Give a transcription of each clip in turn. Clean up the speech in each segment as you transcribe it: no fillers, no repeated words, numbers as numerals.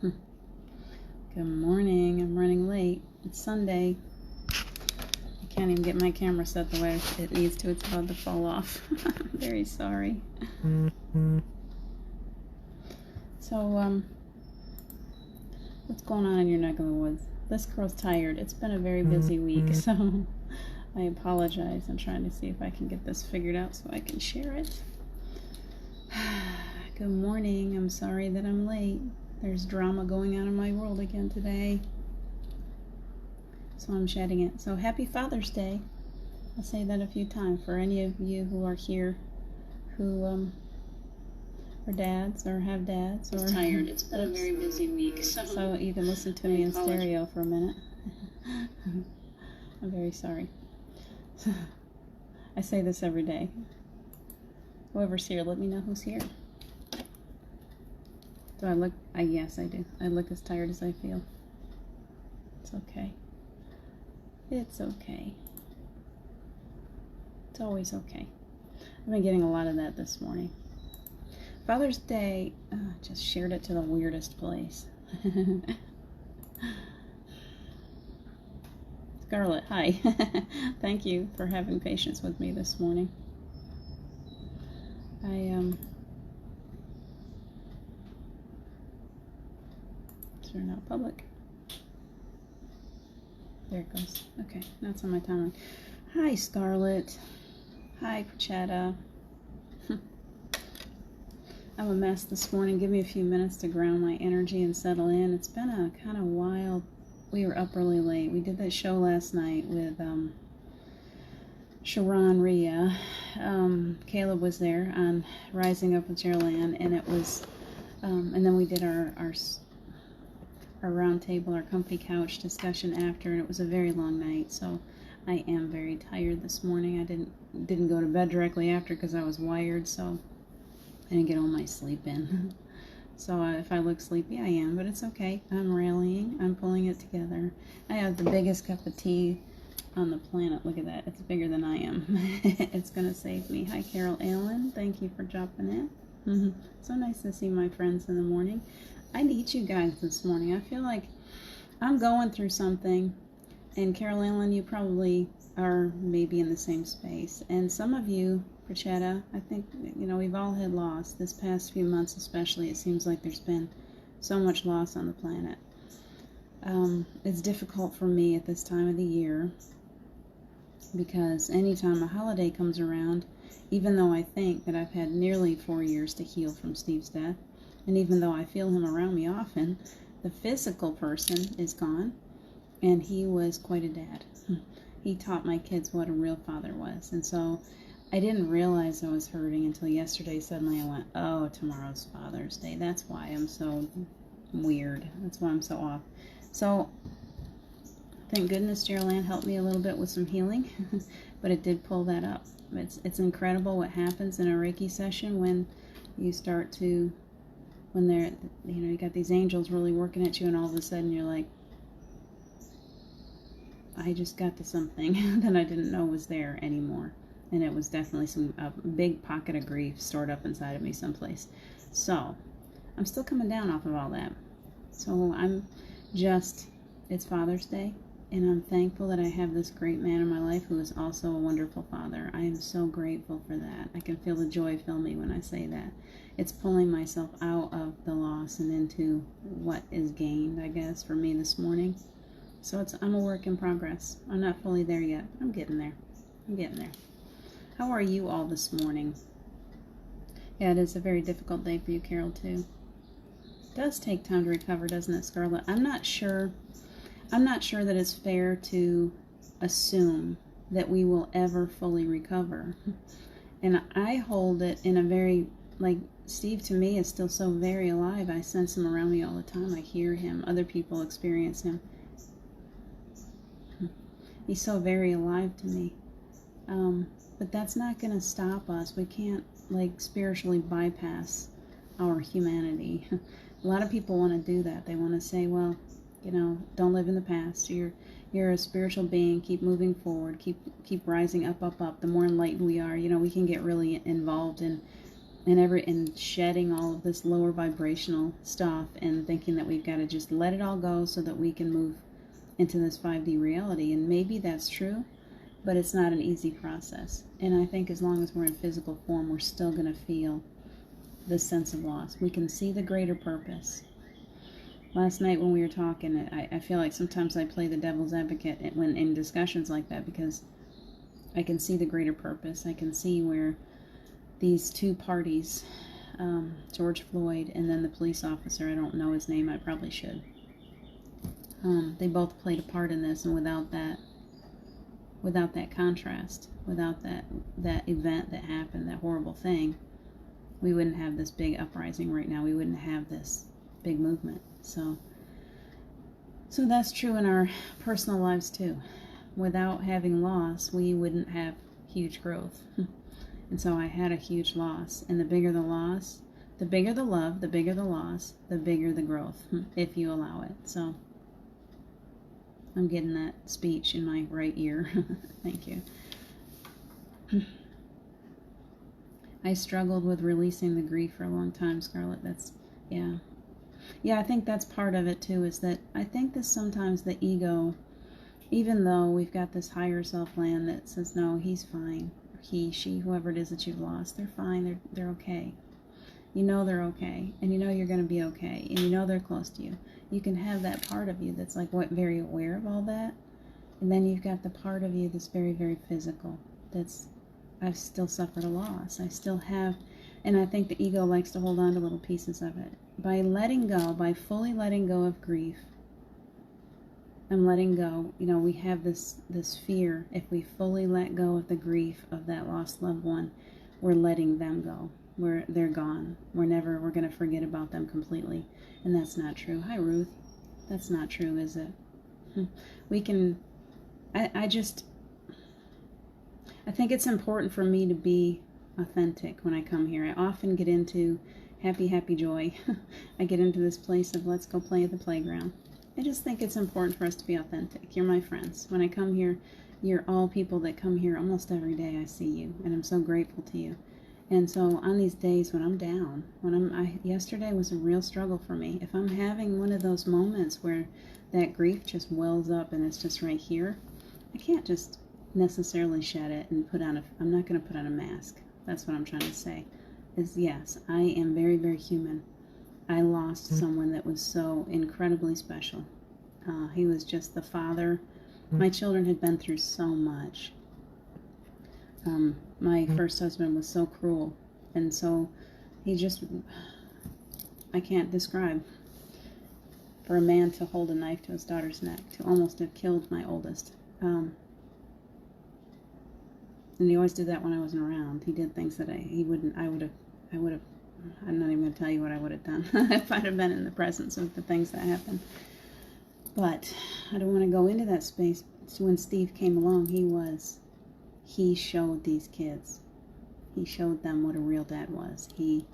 Good morning. I'm running late. It's Sunday. I can't even get my camera set the way it needs to. It's about to fall off. I'm very sorry. So, what's going on in your neck of the woods? This girl's tired. It's been a very busy week, so I apologize. I'm trying to see if I can get this figured out so I can share it. Good morning. I'm sorry that I'm late. There's drama going on in my world again today, so I'm shedding it. So happy Father's Day. I'll say that a few times for any of you who are here who are dads or have dads or tired. It's been a very busy week, so you can listen to me in stereo for a minute. I'm very sorry. I say this every day. Whoever's here, let me know who's here. Do I look? Yes, I do. I look as tired as I feel. It's okay. It's okay. It's always okay. I've been getting a lot of that this morning. Father's Day, just shared it to the weirdest place. Scarlett, hi. Thank you for having patience with me this morning. Turn out public. There it goes. Okay, now it's on my timeline. Hi, Scarlett. Hi, Prachetta. I'm a mess this morning. Give me a few minutes to ground my energy and settle in. It's been a kind of wild. We were up really late. We did that show last night with Sharon Rhea. Caleb was there on Rising Up with Gerald Ann, and it was, and then we did our round table, our comfy couch discussion after, and it was a very long night, so I am very tired this morning. I didn't go to bed directly after because I was wired, so I didn't get all my sleep in. So if I look sleepy, I am, but it's okay. I'm rallying. I'm pulling it together. I have the biggest cup of tea on the planet. Look at that. It's bigger than I am. It's going to save me. Hi, Carol Allen. Thank you for dropping in. So nice to see my friends in the morning. I need you guys this morning. I feel like I'm going through something, and Carol Allen, you probably are maybe in the same space. And some of you, Prachetta, I think, we've all had loss. This past few months especially, it seems like there's been so much loss on the planet. It's difficult for me at this time of the year because anytime a holiday comes around, even though I think that I've had nearly 4 years to heal from Steve's death, and even though I feel him around me often, the physical person is gone, and he was quite a dad. He taught my kids what a real father was, and so I didn't realize I was hurting until yesterday. Suddenly I went, oh, tomorrow's Father's Day. That's why I'm so weird. That's why I'm so off. So thank goodness Gerald Ann helped me a little bit with some healing, but it did pull that up. It's incredible what happens in a Reiki session when you start to, when they're, you got these angels really working at you, and all of a sudden you're like, I just got to something that I didn't know was there anymore. And it was definitely a big pocket of grief stored up inside of me someplace. So I'm still coming down off of all that. So it's Father's Day, and I'm thankful that I have this great man in my life who is also a wonderful father. I am so grateful for that. I can feel the joy fill me when I say that. It's pulling myself out of the loss and into what is gained, I guess, for me this morning. So I'm a work in progress. I'm not fully there yet, but I'm getting there. How are you all this morning? Yeah, it is a very difficult day for you, Carol, too. It does take time to recover, doesn't it, Scarlett? I'm not sure that it's fair to assume that we will ever fully recover. And I hold it in a very, Steve to me is still so very alive. I sense him around me all the time. I hear him. Other people experience him. He's so very alive to me. But that's not going to stop us. We can't, spiritually bypass our humanity. A lot of people want to do that. They want to say, well, don't live in the past. You're a spiritual being. Keep moving forward. Keep rising up. The more enlightened we are, we can get really involved in and shedding all of this lower vibrational stuff and thinking that we've got to just let it all go so that we can move into this 5D reality. And maybe that's true, but it's not an easy process. And I think as long as we're in physical form, we're still going to feel this sense of loss. We can see the greater purpose. Last night when we were talking, I feel like sometimes I play the devil's advocate when in discussions like that, because I can see the greater purpose. I can see where these two parties, George Floyd and then the police officer, I don't know his name, I probably should. They both played a part in this, and without that contrast, without that event that happened, that horrible thing, we wouldn't have this big uprising right now. We wouldn't have this big movement. So that's true in our personal lives too. Without having loss, we wouldn't have huge growth. And so I had a huge loss. And the bigger the loss, the bigger the love, the bigger the loss, the bigger the growth, if you allow it. So I'm getting that speech in my right ear. Thank you. I struggled with releasing the grief for a long time, Scarlett. Yeah, I think that's part of it too, is that I think that sometimes the ego, even though we've got this higher self land that says, no, he's fine, he, she, whoever it is that you've lost, they're fine, they're okay. You know they're okay, and you know you're going to be okay, and you know they're close to you. You can have that part of you that's like very aware of all that, and then you've got the part of you that's very, very physical, that's, I've still suffered a loss, I still have, and I think the ego likes to hold on to little pieces of it. By letting go, by fully letting go of grief, I'm letting go, we have this fear. If we fully let go of the grief of that lost loved one, we're letting them go. They're gone. We're going to forget about them completely. And that's not true. Hi, Ruth. That's not true, is it? We can, I think it's important for me to be authentic when I come here. I often get into happy joy. I get into this place of let's go play at the playground. I just think it's important for us to be authentic. You're my friends. When I come here, you're all people that come here almost every day. I see you, and I'm so grateful to you. And so on these days when I'm down, yesterday was a real struggle for me. If I'm having one of those moments where that grief just wells up and it's just right here, I can't just necessarily shed it and I'm not going to put on a mask. That's what I'm trying to say. Is yes, I am very, very human. I lost someone that was so incredibly special. He was just the father. My children had been through so much. My first husband was so cruel, and so I can't describe. For a man to hold a knife to his daughter's neck, to almost have killed my oldest. And he always did that when I wasn't around. He did things that I would have, I'm not even going to tell you what I would have done if I'd have been in the presence of the things that happened. But I don't want to go into that space. So when Steve came along, he showed these kids. He showed them what a real dad was. He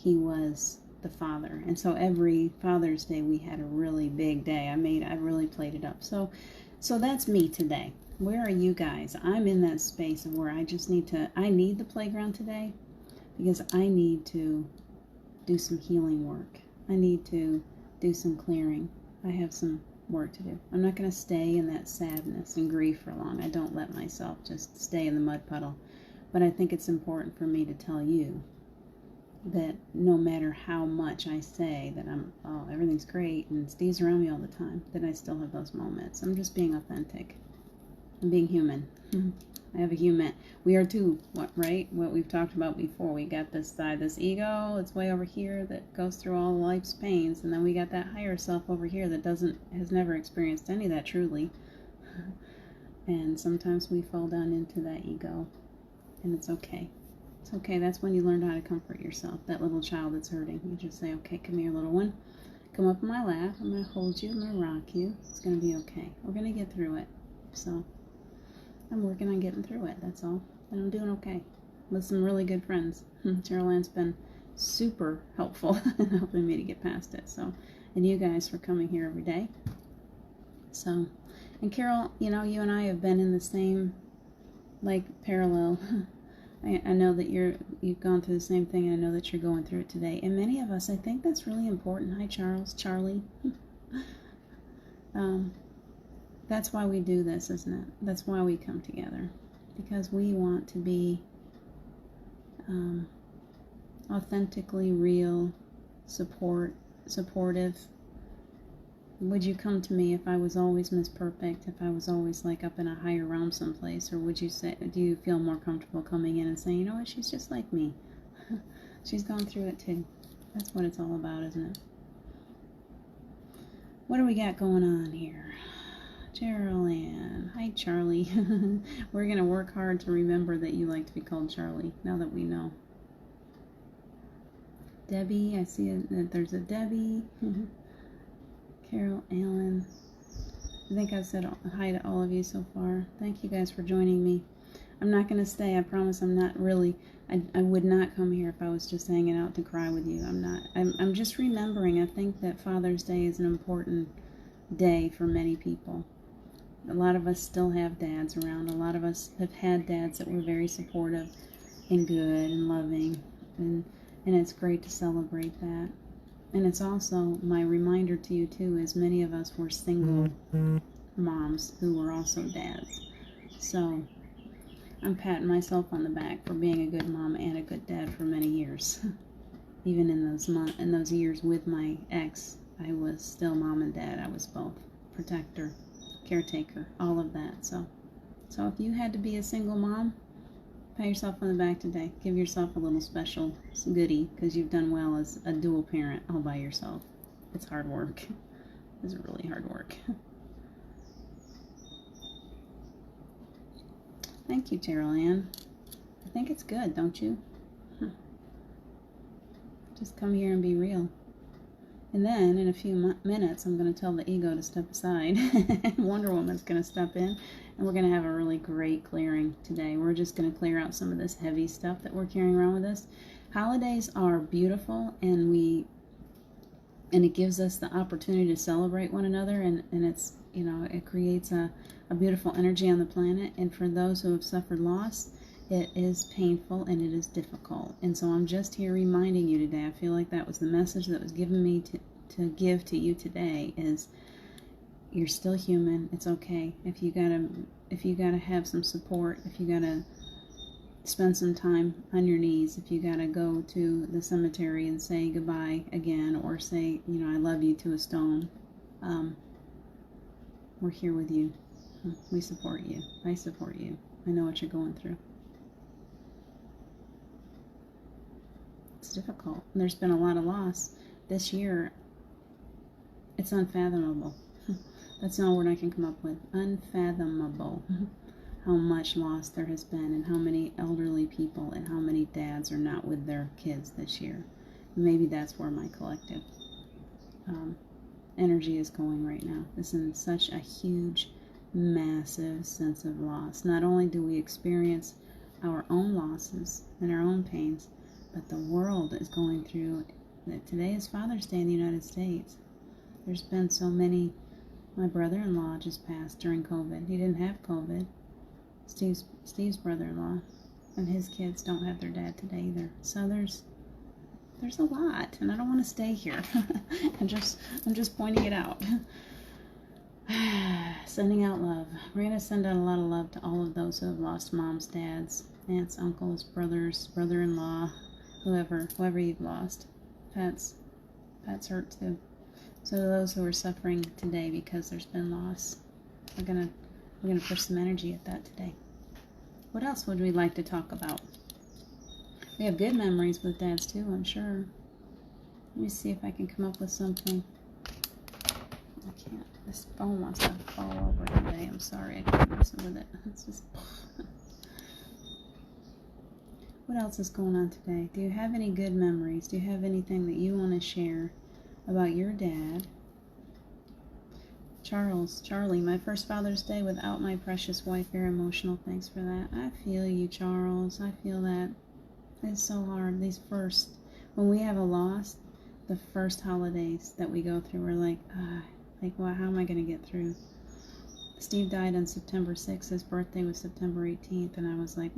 was the father. And so every Father's Day we had a really big day. I really played it up. So that's me today. Where are you guys? I'm in that space of where I need the playground today because I need to do some healing work. I need to do some clearing. I have some work to do. I'm not going to stay in that sadness and grief for long. I don't let myself just stay in the mud puddle. But I think it's important for me to tell you that no matter how much I say that everything's great and Steve's around me all the time, that I still have those moments. I'm just being authentic. I'm being human. I have a human. We are too, right? What we've talked about before. We got this side, this ego, it's way over here that goes through all life's pains, and then we got that higher self over here that has never experienced any of that truly. And sometimes we fall down into that ego, and it's okay. It's okay. That's when you learn how to comfort yourself. That little child that's hurting. You just say, okay, come here, little one. Come up in my lap. I'm going to hold you. I'm going to rock you. It's going to be okay. We're going to get through it. So I'm working on getting through it, that's all. And I'm doing okay. With some really good friends. Cheryl Ann's been super helpful in helping me to get past it. So, and you guys for coming here every day. So, and Carol, you and I have been in the same, parallel I know that you've gone through the same thing, and I know that you're going through it today. And many of us, I think that's really important. Hi, Charlie. That's why we do this, isn't it? That's why we come together, because we want to be authentically real, supportive. Would you come to me if I was always Miss Perfect, if I was always like up in a higher realm someplace, or would you say, do you feel more comfortable coming in and saying, you know what, she's just like me. She's gone through it too. That's what it's all about, isn't it? What do we got going on here? Gerald Ann. Hi, Charlie. We're going to work hard to remember that you like to be called Charlie, now that we know. Debbie, I see that there's a Debbie. Carol, Allen. I think I've said hi to all of you so far. Thank you guys for joining me. I'm not going to stay. I promise I'm not really. I would not come here if I was just hanging out to cry with you. I'm not. I'm just remembering. I think that Father's Day is an important day for many people. A lot of us still have dads around. A lot of us have had dads that were very supportive and good and loving. And it's great to celebrate that. And it's also my reminder to you too, is many of us were single moms who were also dads. So I'm patting myself on the back for being a good mom and a good dad for many years. Even in those years with my ex, I was still mom and dad. I was both protector, caretaker, all of that. So if you had to be a single mom, pat yourself on the back today. Give yourself a little special goodie, because you've done well as a dual parent all by yourself. It's hard work. It's really hard work. Thank you, Terrell Ann. I think it's good, don't you? Just come here and be real. And then, in a few minutes, I'm going to tell the ego to step aside. Wonder Woman's going to step in, and we're going to have a really great clearing today. We're just going to clear out some of this heavy stuff that we're carrying around with us. Holidays are beautiful, and it gives us the opportunity to celebrate one another, and it's, it creates a beautiful energy on the planet. And for those who have suffered loss, it is painful and it is difficult. And so I'm just here reminding you today. I feel like that was the message that was given me to give to you today, is you're still human. It's okay. If you gotta have some support, if you gotta spend some time on your knees, if you gotta go to the cemetery and say goodbye again, or say, I love you to a stone, we're here with you. We support you. I support you. I know what you're going through. It's difficult. There's been a lot of loss this year. It's unfathomable. That's the only word I can come up with. Unfathomable. How much loss there has been, and how many elderly people and how many dads are not with their kids this year. Maybe that's where my collective energy is going right now. It's in such a huge, massive sense of loss. Not only do we experience our own losses and our own pains, but the world is going through that. Today is Father's Day in the United States. There's been so many. My brother-in-law just passed during COVID. He didn't have COVID. Steve's brother-in-law, and his kids don't have their dad today either. So there's a lot, and I don't want to stay here. I'm just pointing it out. Sending out love. We're going to send out a lot of love to all of those who have lost moms, dads, aunts, uncles, brothers, brother-in-law, whoever you've lost. Pets hurt too. So those who are suffering today because there's been loss, we're gonna push some energy at that today. What else would we like to talk about? We have good memories with dads too, I'm sure. Let me see if I can come up with something. I can't. This phone wants to fall over today. I'm sorry, I can't mess with it. It's just. What else is going on today? Do you have any good memories? Do you have anything that you want to share about your dad? Charlie, my first Father's Day without my precious wife. Very emotional. Thanks for that. I feel you, Charles. I feel that. It's so hard. When we have a loss, the first holidays that we go through, we're like, well, how am I going to get through? Steve died on September 6th. His birthday was September 18th, and I was like,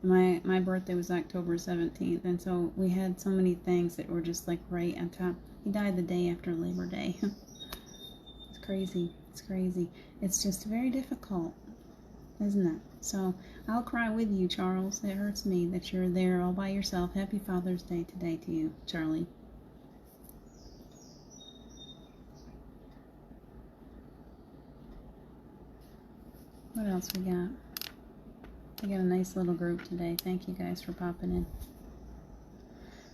My birthday was October 17th, and so we had so many things that were just like right on top. He died the day after Labor Day. It's crazy. It's crazy. It's just very difficult, isn't it? So I'll cry with you, Charles. It hurts me that you're there all by yourself. Happy Father's Day today to you, Charlie. What else we got? We got a nice little group today. Thank you guys for popping in.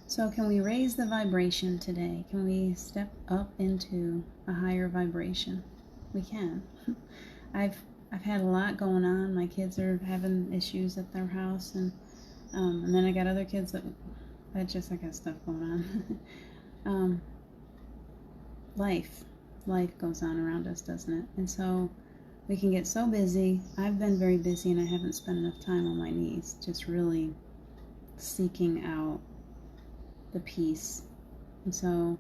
So can we raise the vibration today? Can we step up into a higher vibration? We can. I've had a lot going on. My kids are having issues at their house, and then I got other kids that I got stuff going on. Life goes on around us, doesn't it? And so we can get so busy. I've been very busy, and I haven't spent enough time on my knees, just really seeking out the peace. And so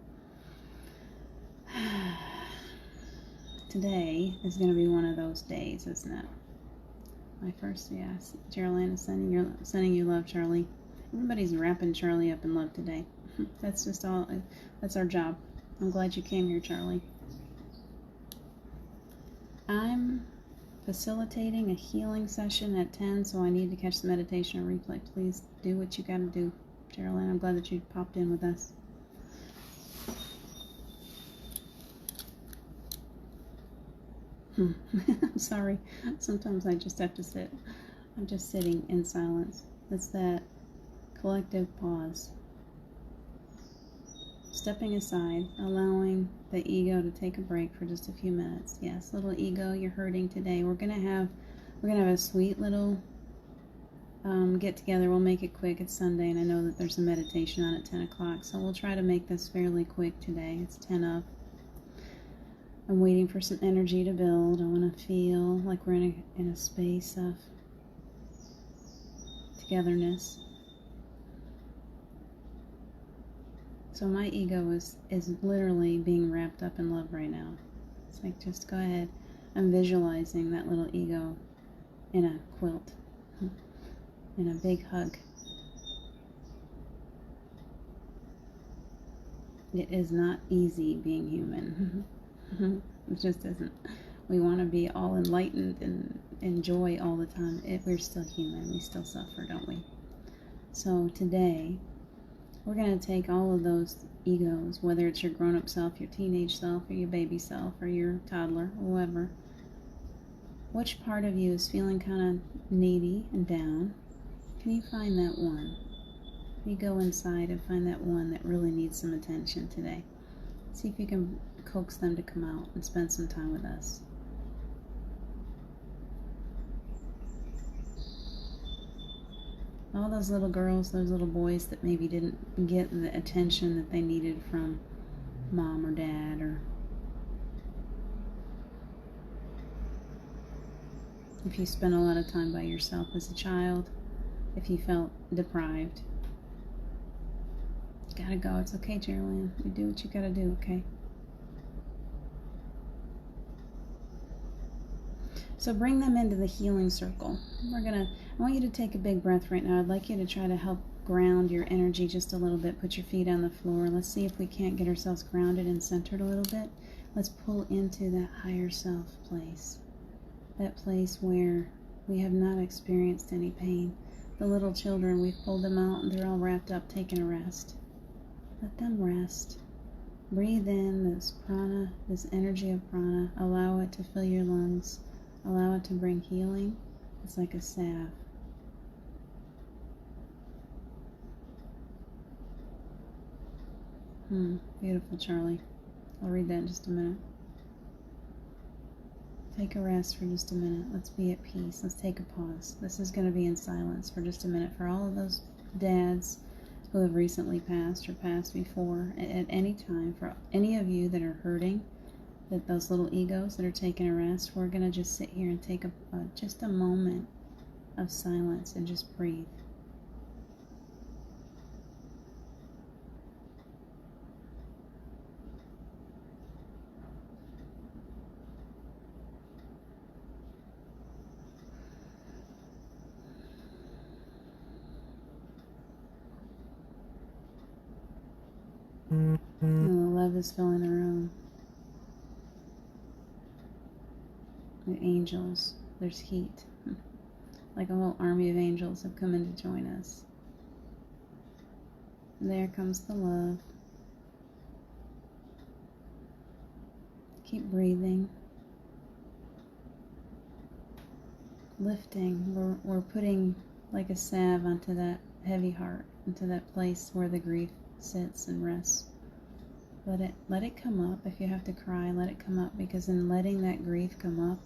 today is going to be one of those days, isn't it? My first, yes. Geraldine is sending you love, Charlie. Everybody's wrapping Charlie up in love today. That's just all. That's our job. I'm glad you came here, Charlie. I'm facilitating a healing session at 10, so I need to catch the meditation or replay. Please do what you got to do, Geraldine. I'm glad that you popped in with us. I'm sorry. Sometimes I just have to sit. I'm just sitting in silence. It's that collective pause. Stepping aside, allowing the ego to take a break for just a few minutes. Yes, little ego, you're hurting today. We're gonna have a sweet little get together. We'll make it quick. It's Sunday, and I know that there's a meditation on at 10 o'clock, so we'll try to make this fairly quick today. It's 10 up. I'm waiting for some energy to build. I want to feel like we're in a space of togetherness. So my ego is literally being wrapped up in love right now. It's like, just go ahead. I'm visualizing that little ego in a quilt, in a big hug. It is not easy being human. It just isn't. We want to be all enlightened and enjoy all the time. We're still human. We still suffer, don't we? So today, we're going to take all of those egos, whether it's your grown-up self, your teenage self, or your baby self, or your toddler, whoever. Which part of you is feeling kind of needy and down? Can you find that one? You go inside and find that one that really needs some attention today. See if you can coax them to come out and spend some time with us. All those little girls, those little boys that maybe didn't get the attention that they needed from mom or dad, or if you spent a lot of time by yourself as a child, if you felt deprived. Gotta go. It's okay, Geraldine. You do what you gotta do, okay? So bring them into the healing circle. I want you to take a big breath right now. I'd like you to try to help ground your energy just a little bit. Put your feet on the floor. Let's see if we can't get ourselves grounded and centered a little bit. Let's pull into that higher self place. That place where we have not experienced any pain. The little children, we've pulled them out and they're all wrapped up taking a rest. Let them rest. Breathe in this prana, this energy of prana. Allow it to fill your lungs. Allow it to bring healing. It's like a salve. Beautiful, Charlie. I'll read that in just a minute. Take a rest for just a minute. Let's be at peace. Let's take a pause. This is going to be in silence for just a minute for all of those dads who have recently passed or passed before at any time. For any of you that are hurting, that those little egos that are taking a rest, we're going to just sit here and take just a moment of silence and just breathe. And the love is filling the room. The angels, there's heat. Like a whole army of angels have come in to join us. And there comes the love. Keep breathing. Lifting. We're putting like a salve onto that heavy heart, into that place where the grief sits and rests. Let it come up. If you have to cry, let it come up, because in letting that grief come up,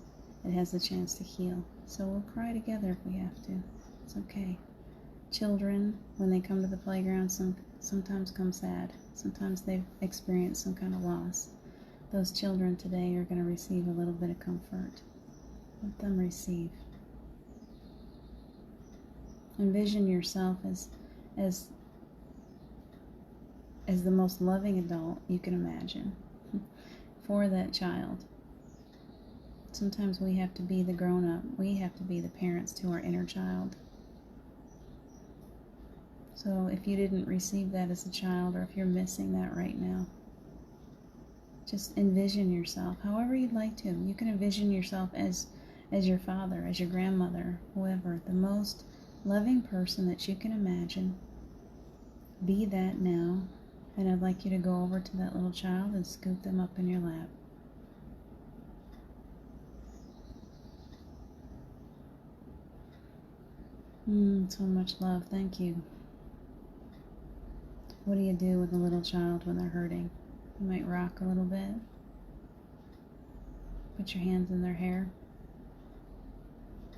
it has a chance to heal. So we'll cry together if we have to. It's okay. Children, when they come to the playground, sometimes come sad. Sometimes they've experienced some kind of loss. Those children today are going to receive a little bit of comfort. Let them receive. Envision yourself as the most loving adult you can imagine for that child. Sometimes we have to be the grown-up. We have to be the parents to our inner child. So if you didn't receive that as a child, or if you're missing that right now, just envision yourself however you'd like to. You can envision yourself as your father, as your grandmother, whoever, the most loving person that you can imagine. Be that now, and I'd like you to go over to that little child and scoop them up in your lap. So much love. Thank you. What do you do with a little child when they're hurting? You might rock a little bit. Put your hands in their hair.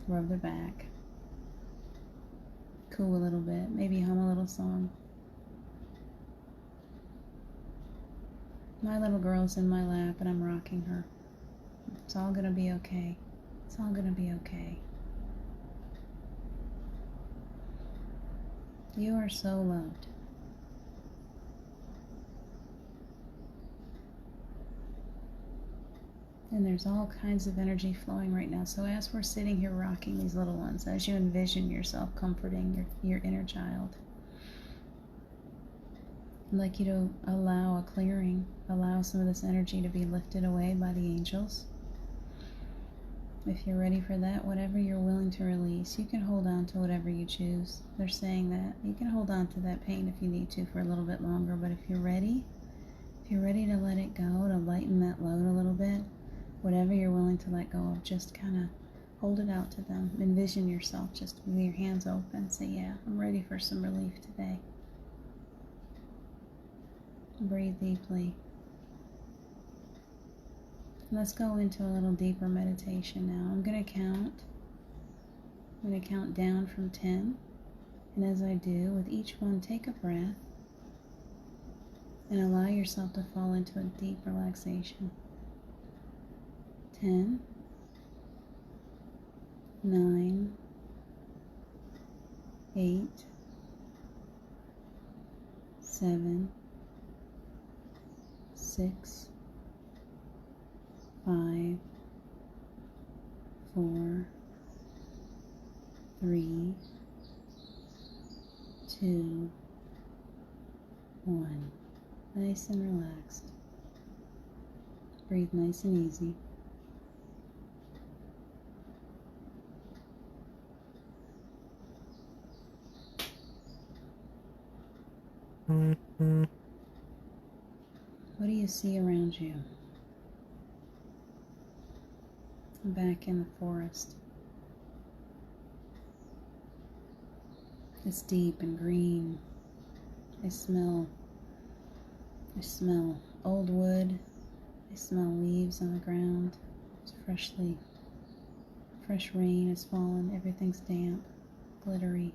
Rub their back. Coo a little bit. Maybe hum a little song. My little girl's in my lap and I'm rocking her. It's all gonna be okay. It's all gonna be okay. You are so loved. And there's all kinds of energy flowing right now. So as we're sitting here rocking these little ones, as you envision yourself comforting your inner child, I'd like you to allow a clearing, allow some of this energy to be lifted away by the angels. If you're ready for that, whatever you're willing to release, you can hold on to whatever you choose. They're saying that you can hold on to that pain if you need to for a little bit longer, but if you're ready to let it go, to lighten that load a little bit, whatever you're willing to let go of, just kind of hold it out to them. Envision yourself just with your hands open. Say, yeah, I'm ready for some relief today. Breathe deeply. Let's go into a little deeper meditation now. I'm going to count down from 10. And as I do, with each one, take a breath and allow yourself to fall into a deep relaxation. 10, 9, 8, 7, 6, 5, 4, 3, 2, 1. Nice and relaxed. Breathe nice and easy. What do you see around you? Back in the forest. It's deep and green. I smell old wood. I smell leaves on the ground. It's fresh rain has fallen. Everything's damp, glittery.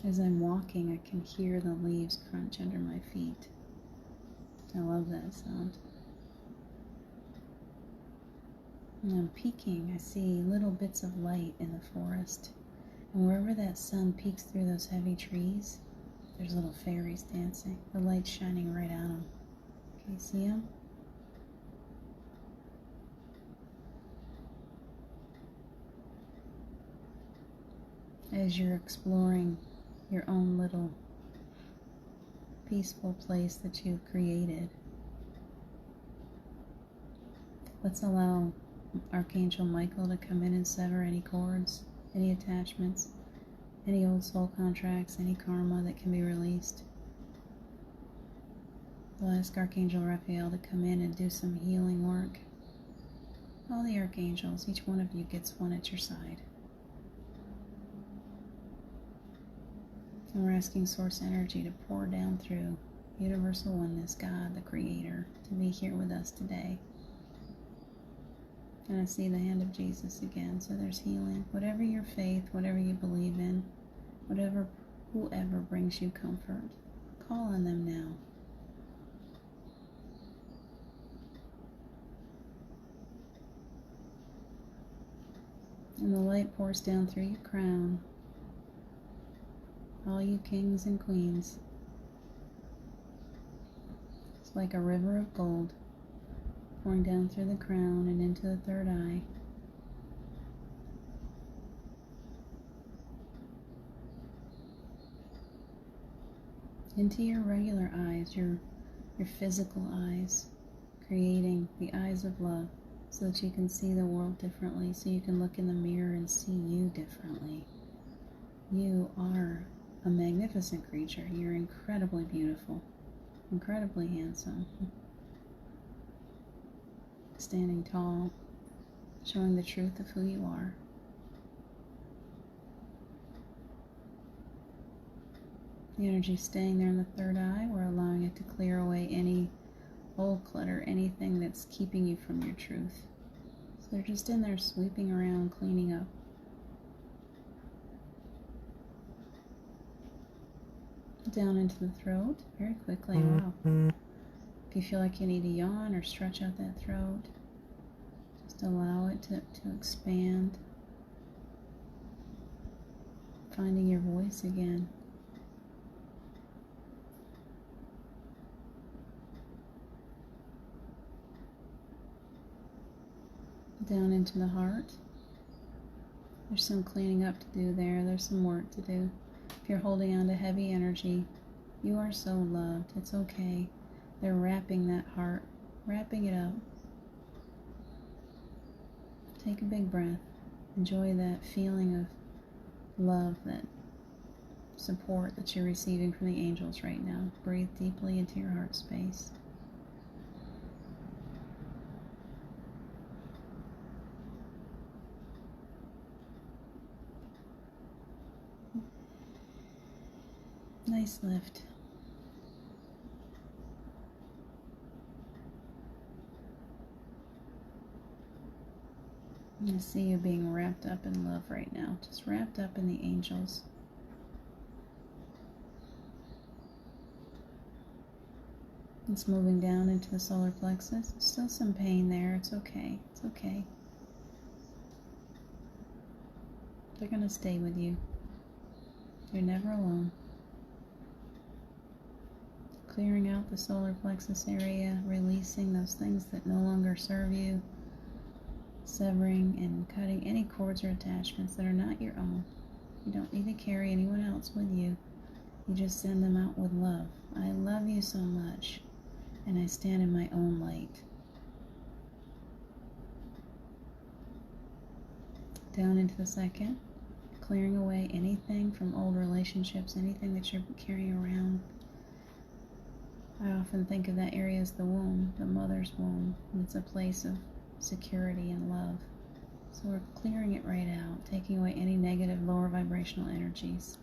As I'm walking, I can hear the leaves crunch under my feet. I love that sound. And I'm peeking. I see little bits of light in the forest. And wherever that sun peeks through those heavy trees, there's little fairies dancing. The light's shining right on them. Can you see them? As you're exploring your own little peaceful place that you've created. Let's allow Archangel Michael to come in and sever any cords, any attachments, any old soul contracts, any karma that can be released. We'll ask Archangel Raphael to come in and do some healing work. All the archangels, each one of you gets one at your side. And we're asking Source Energy to pour down through Universal Oneness, God, the Creator, to be here with us today. And I see the hand of Jesus again, so there's healing. Whatever your faith, whatever you believe in, whoever brings you comfort, call on them now. And the light pours down through your crown. All you kings and queens. It's like a river of gold pouring down through the crown and into the third eye. Into your regular eyes, your physical eyes, creating the eyes of love so that you can see the world differently, so you can look in the mirror and see you differently. You are a magnificent creature. You're incredibly beautiful, incredibly handsome. Standing tall, showing the truth of who you are. The energy staying there in the third eye, we're allowing it to clear away any old clutter, anything that's keeping you from your truth. So they're just in there sweeping around, cleaning up. Down into the throat, very quickly. Wow. If you feel like you need to yawn or stretch out that throat, just allow it to expand. Finding your voice again. Down into the heart. There's some cleaning up to do there. There's some work to do. If you're holding on to heavy energy, you are so loved. It's okay. They're wrapping that heart, wrapping it up. Take a big breath. Enjoy that feeling of love, that support that you're receiving from the angels right now. Breathe deeply into your heart space. Nice lift. I see you being wrapped up in love right now, just wrapped up in the angels. It's moving down into the solar plexus. Still some pain there. It's okay. It's okay. They're going to stay with you. You're never alone. Clearing out the solar plexus area, releasing those things that no longer serve you, severing and cutting any cords or attachments that are not your own. You don't need to carry anyone else with you. You just send them out with love. I love you so much, and I stand in my own light. Down into the second, clearing away anything from old relationships, anything that you're carrying around. I often think of that area as the womb, the mother's womb, and it's a place of security and love. So we're clearing it right out, taking away any negative, lower vibrational energies.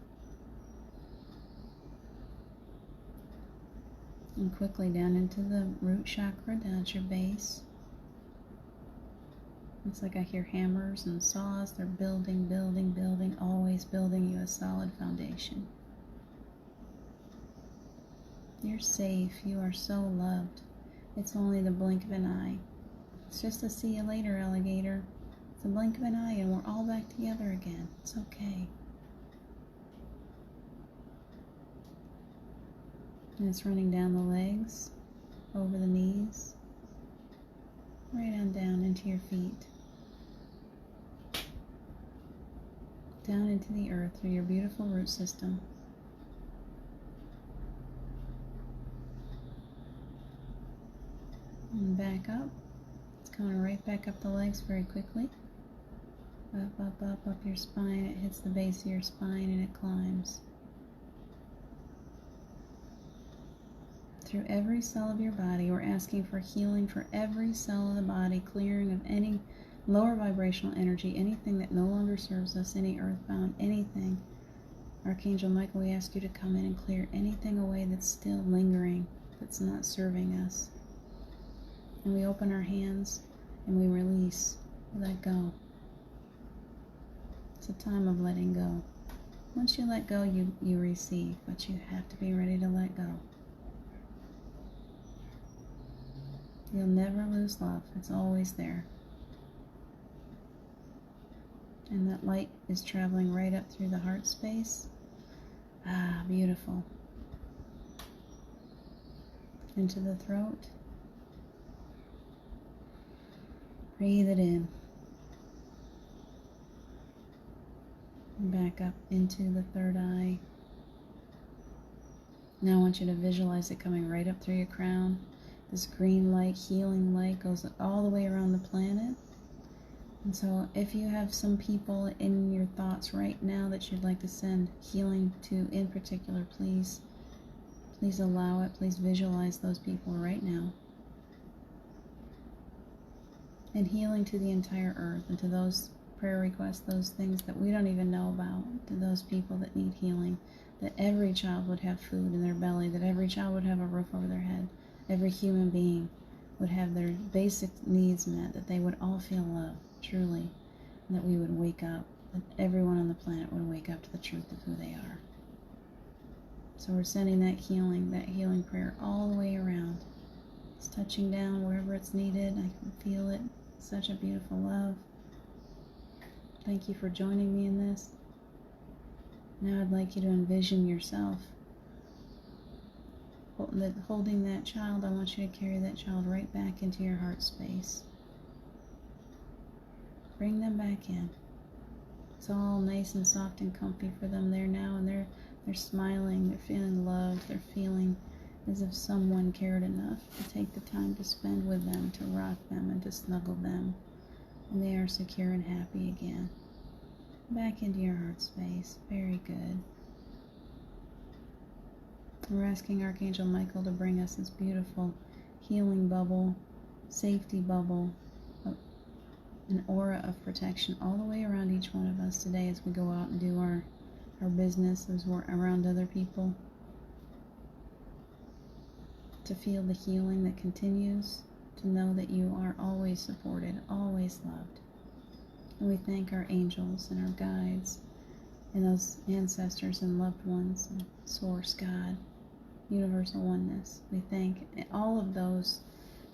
And quickly down into the root chakra, down at your base. It's like I hear hammers and saws. They're building, building, building, always building you a solid foundation. You're safe. You are so loved. It's only the blink of an eye. It's just a see you later, alligator. It's a blink of an eye and we're all back together again. It's okay. And it's running down the legs, over the knees, right on down into your feet. Down into the earth through your beautiful root system. back up. It's coming right back up the legs very quickly. Up, up, up, up your spine. It hits the base of your spine and it climbs. Through every cell of your body, we're asking for healing for every cell of the body, clearing of any lower vibrational energy, anything that no longer serves us, any earthbound, anything. Archangel Michael, we ask you to come in and clear anything away that's still lingering, that's not serving us. And we open our hands and we release, let go. It's a time of letting go. Once you let go, you receive, but you have to be ready to let go. You'll never lose love. It's always there. And that light is traveling right up through the heart space. Ah, beautiful. Into the throat. Breathe it in. And back up into the third eye. Now I want you to visualize it coming right up through your crown. This green light, healing light, goes all the way around the planet. And so if you have some people in your thoughts right now that you'd like to send healing to in particular, please allow it. Please visualize those people right now. And healing to the entire earth, and to those prayer requests, those things that we don't even know about, to those people that need healing, that every child would have food in their belly, that every child would have a roof over their head, every human being would have their basic needs met, that they would all feel love, truly, and that we would wake up, that everyone on the planet would wake up to the truth of who they are. So we're sending that healing prayer all the way around. It's touching down wherever it's needed. I can feel it. Such a beautiful love. Thank you for joining me in this. Now I'd like you to envision yourself holding that child. I want you to carry that child right back into your heart space. Bring them back in. It's all nice and soft and comfy for them there now, and they're smiling, they're feeling loved, they're feeling as if someone cared enough to take the time to spend with them, to rock them and to snuggle them, and they are secure and happy again. Back into your heart space. Very good. We're asking Archangel Michael to bring us this beautiful healing bubble, safety bubble, an aura of protection all the way around each one of us today as we go out and do our business, as we're around other people. To feel the healing that continues, to know that you are always supported, always loved. And we thank our angels and our guides and those ancestors and loved ones and Source, God, Universal Oneness. We thank all of those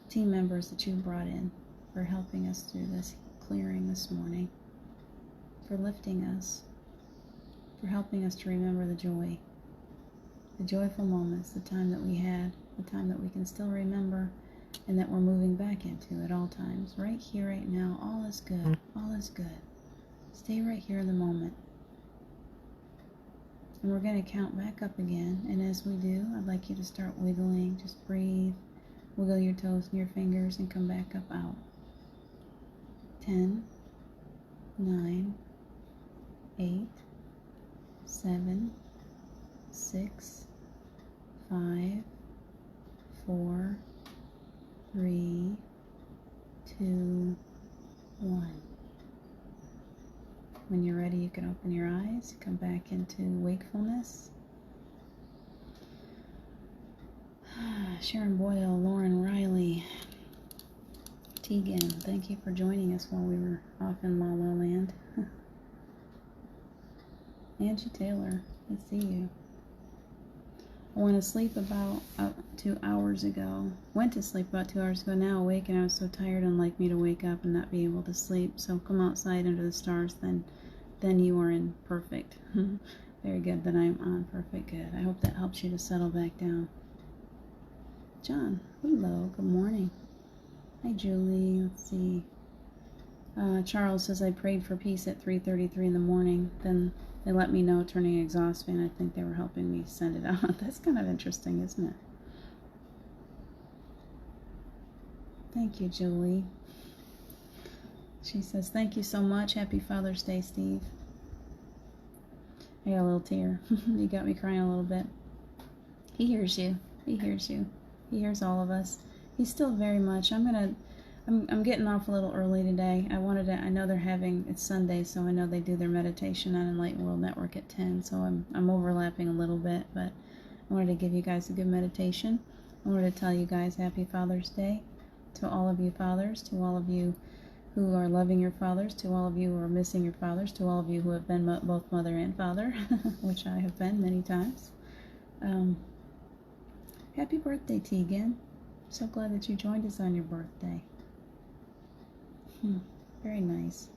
team members that you brought in for helping us through this clearing this morning, for lifting us, for helping us to remember the joy, the joyful moments, the time that we had, the time that we can still remember, and that we're moving back into at all times. Right here, right now, all is good. All is good. Stay right here in the moment. And we're going to count back up again. And as we do, I'd like you to start wiggling. Just breathe. Wiggle your toes and your fingers and come back up out. 10, 9, 8, 7, 6, 5, 4, 3, 2, 1. When you're ready, you can open your eyes, come back into wakefulness. Sharon Boyle, Lauren Riley, Tegan, thank you for joining us while we were off in La La Land. Angie Taylor, I see you. I went to sleep about 2 hours ago. Went to sleep about 2 hours ago. Now awake, and I was so tired, unlike me to wake up and not be able to sleep. So come outside under the stars, then you are in perfect. Very good. Then I'm on perfect. Good. I hope that helps you to settle back down. John, hello. Good morning. Hi, Julie. Let's see. Charles says I prayed for peace at 3:33 in the morning. Then they let me know turning exhaust fan. I think they were helping me send it out. That's kind of interesting, isn't it? Thank you, Julie. She says, thank you so much. Happy Father's Day, Steve. I got a little tear. You got me crying a little bit. He hears you. He hears you. He hears all of us. He's still very much. I'm getting off a little early today. I know they're having, it's Sunday, so I know they do their meditation on Enlightened World Network at 10, so I'm overlapping a little bit, but I wanted to give you guys a good meditation. I wanted to tell you guys Happy Father's Day to all of you fathers, to all of you who are loving your fathers, to all of you who are missing your fathers, to all of you who have been both mother and father, which I have been many times. Happy birthday, Tegan. So glad that you joined us on your birthday. Very nice.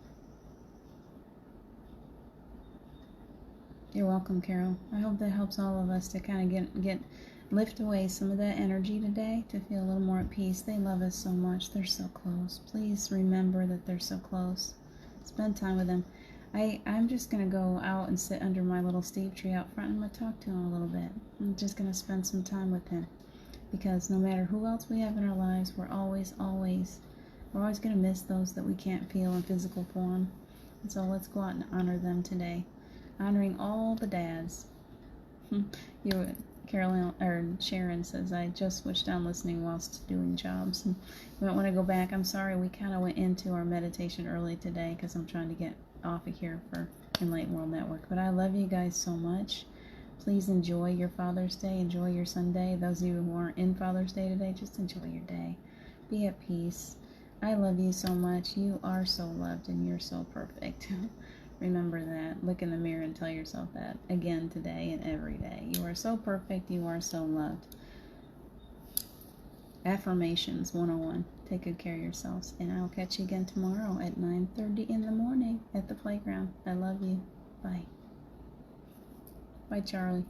You're welcome, Carol. I hope that helps all of us to kind of lift away some of that energy today, to feel a little more at peace. They love us so much. They're so close. Please remember that they're so close. Spend time with them. I'm just going to go out and sit under my little Steve tree out front. I'm going to talk to him a little bit. I'm just going to spend some time with him. Because no matter who else we have in our lives, we're always going to miss those that we can't feel in physical form. And so let's go out and honor them today. Honoring all the dads. Sharon says, I just switched on listening whilst doing jobs. And you might want to go back. I'm sorry, we kind of went into our meditation early today because I'm trying to get off of here for Enlightened World Network. But I love you guys so much. Please enjoy your Father's Day. Enjoy your Sunday. Those of you who aren't in Father's Day today, just enjoy your day. Be at peace. I love you so much. You are so loved and you're so perfect. Remember that. Look in the mirror and tell yourself that again today and every day. You are so perfect. You are so loved. Affirmations 101. Take good care of yourselves. And I'll catch you again tomorrow at 9:30 in the morning at the playground. I love you. Bye. Bye, Charlie.